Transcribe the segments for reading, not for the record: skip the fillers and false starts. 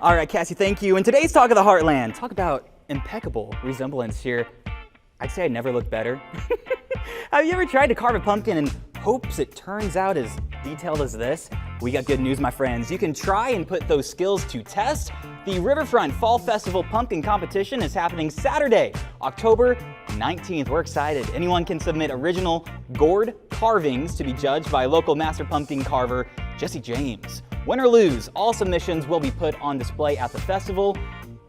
All right, Cassie, thank you. In today's Talk of the Heartland, talk about impeccable resemblance here. I'd say I never looked better. Have you ever tried to carve a pumpkin in hopes it turns out as detailed as this? We got good news, my friends. You can try and put those skills to test. The Riverfront Fall Festival Pumpkin Competition is happening Saturday, October 19th. We're excited. Anyone can submit original gourd carvings to be judged by local master pumpkin carver Jesse James. Win or lose, all submissions will be put on display at the festival.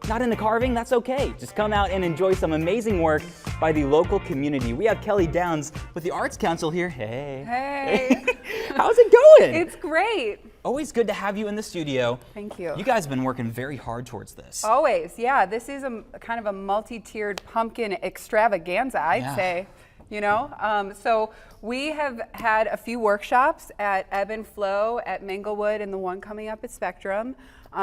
Not into carving? That's okay. Just come out and enjoy some amazing work by the local community. We have Kelly Downs with the Arts Council here. Hey. Hey. How's it going? It's great. Always good to have you in the studio. Thank you. You guys have been working very hard towards this. Always, yeah. This is a kind of a multi-tiered pumpkin extravaganza, I'd say. You know, so we have had a few workshops at Ebb and Flow at Manglewood and the one coming up at Spectrum,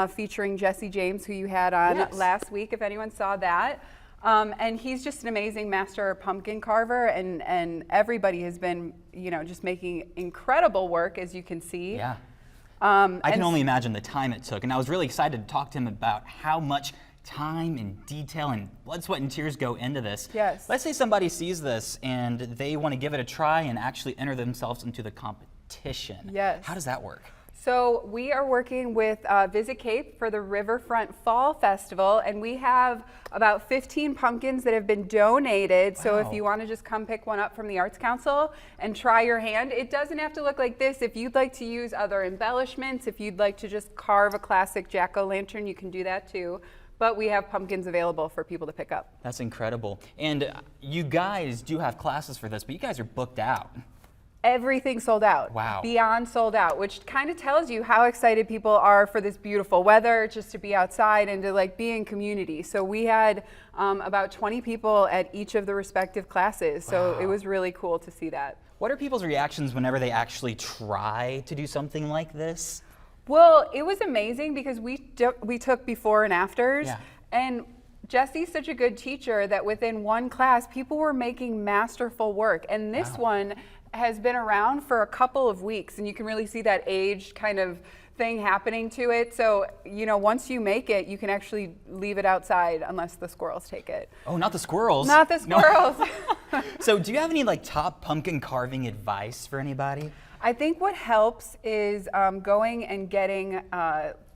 featuring Jesse James, who you had on last week, if anyone saw that. And he's just an amazing master pumpkin carver, and everybody has been, you know, just making incredible work, as you can see. Yeah. I can only imagine the time it took, and I was really excited to talk to him about how much time and detail and blood, sweat, and tears go into this. Yes. Let's say somebody sees this and they want to give it a try and actually enter themselves into the competition. Yes. How does that work? So we are working with Visit Cape for the Riverfront Fall Festival, and we have about 15 pumpkins that have been donated. Wow. So if you want to just come pick one up from the Arts Council and try your hand, it doesn't have to look like this. If you'd like to use other embellishments, if you'd like to just carve a classic jack-o'-lantern, you can do that too. But we have pumpkins available for people to pick up. That's incredible. And you guys do have classes for this, but you guys are booked out. Everything sold out. Wow. Beyond sold out, which kind of tells you how excited people are for this beautiful weather, just to be outside and to like be in community. So we had about 20 people at each of the respective classes. So it was really cool to see that. What are people's reactions whenever they actually try to do something like this? Well, it was amazing because we took before and afters, and Jesse's such a good teacher that within one class, people were making masterful work. And this one has been around for a couple of weeks, and you can really see that age kind of thing happening to it. So, you know, once you make it, you can actually leave it outside unless the squirrels take it. Oh, not the squirrels. Not the squirrels. No. So do you have any like top pumpkin carving advice for anybody? I think what helps is going and getting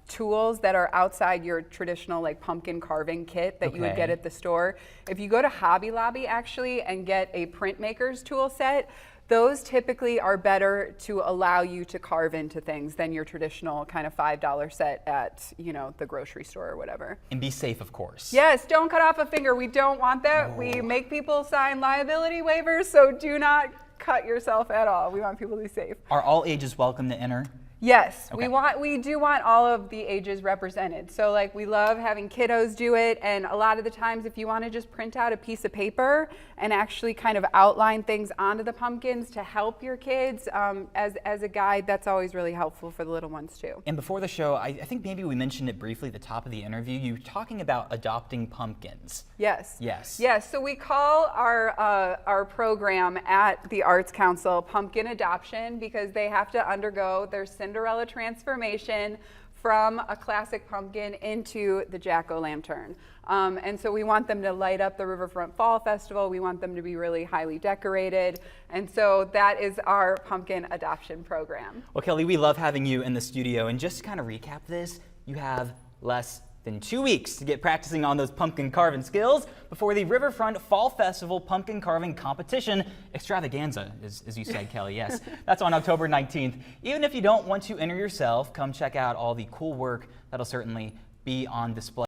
tools that are outside your traditional like pumpkin carving kit that you would get at the store. If you go to Hobby Lobby actually and get a printmaker's tool set, those typically are better to allow you to carve into things than your traditional kind of $5 set at, you know, the grocery store or whatever. And be safe, of course. Yes, don't cut off a finger. We don't want that. No. We make people sign liability waivers, so do not cut yourself at all. We want people to be safe. Are all ages welcome to enter? Yes, we do want all of the ages represented. So like we love having kiddos do it, and a lot of the times if you want to just print out a piece of paper and actually kind of outline things onto the pumpkins to help your kids as a guide, that's always really helpful for the little ones too. And before the show, I think maybe we mentioned it briefly at the top of the interview, you were talking about adopting pumpkins. Yes. Yes. Yes, so we call our program at the Arts Council Pumpkin Adoption because they have to undergo their Cinderella transformation from a classic pumpkin into the jack-o'-lantern. And so we want them to light up the Riverfront Fall Festival. We want them to be really highly decorated. And so that is our pumpkin adoption program. Well, Kelly, we love having you in the studio. And just to kind of recap this, you have less than 2 weeks to get practicing on those pumpkin carving skills before the Riverfront Fall Festival Pumpkin Carving Competition Extravaganza, as you said, Kelly, yes. That's on October 19th. Even if you don't want to enter yourself, come check out all the cool work that'll certainly be on display.